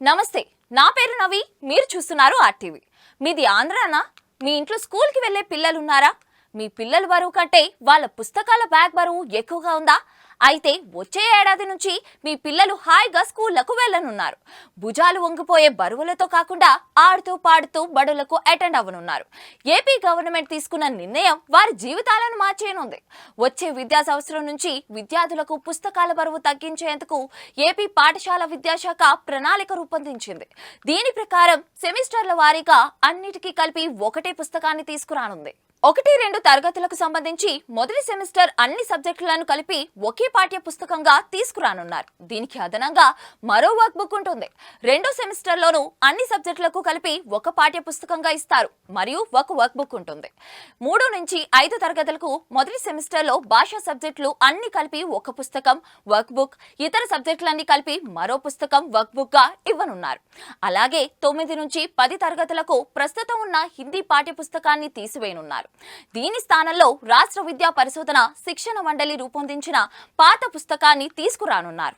నమస్తే, నా పేరు నవి. మీరు చూస్తున్నారు ఆర్టీవీ. మీది ఆంధ్రానా? మీ ఇంట్లో స్కూల్కి వెళ్ళే పిల్లలున్నారా? మీ పిల్లల బరువు కంటే వాళ్ళ పుస్తకాల బ్యాగ్ బరువు ఎక్కువగా ఉందా? అయితే వచ్చే ఏడాది నుంచి మీ పిల్లలు హాయిగా స్కూళ్లకు వెళ్ళనున్నారు. భుజాలు వంగిపోయే బరువులతో కాకుండా ఆడుతూ పాడుతూ బడులకు అటెండ్ అవ్వనున్నారు. ఏపీ గవర్నమెంట్ తీసుకున్న నిర్ణయం వారి జీవితాలను మార్చేయనుంది. వచ్చే విద్యా సంవత్సరం నుంచి విద్యార్థులకు పుస్తకాల బరువు తగ్గించేందుకు ఏపీ పాఠశాల విద్యాశాఖ ప్రణాళిక రూపొందించింది. దీని ప్రకారం సెమిస్టర్ల వారీగా అన్నిటికీ కలిపి ఒకటే పుస్తకాన్ని తీసుకురానుంది. 1-2 తరగతులకు సంబంధించి మొదటి సెమిస్టర్ అన్ని సబ్జెక్టులను కలిపి ఒకే పాఠ్య పుస్తకంగా తీసుకురానున్నారు. దీనికి అదనంగా మరో వర్క్ బుక్ ఉంటుంది. రెండో సెమిస్టర్లోనూ అన్ని సబ్జెక్టులకు కలిపి ఒక పాఠ్య పుస్తకంగా ఇస్తారు మరియు ఒక వర్క్ బుక్ ఉంటుంది. 3-5 తరగతులకు మొదటి సెమిస్టర్లో భాషా సబ్జెక్టులు అన్ని కలిపి ఒక పుస్తకం వర్క్ బుక్, ఇతర సబ్జెక్టులన్నీ కలిపి మరో పుస్తకం వర్క్ బుక్ గా ఇవ్వనున్నారు. అలాగే 9-10 తరగతులకు ప్రస్తుతం ఉన్న హిందీ పాఠ్య పుస్తకాన్ని తీసివేయనున్నారు. దీని స్థానంలో రాష్ట్ర విద్యా పరిశోధన శిక్షణ మండలి రూపొందించిన పాత పుస్తకాన్ని తీసుకురానున్నారు.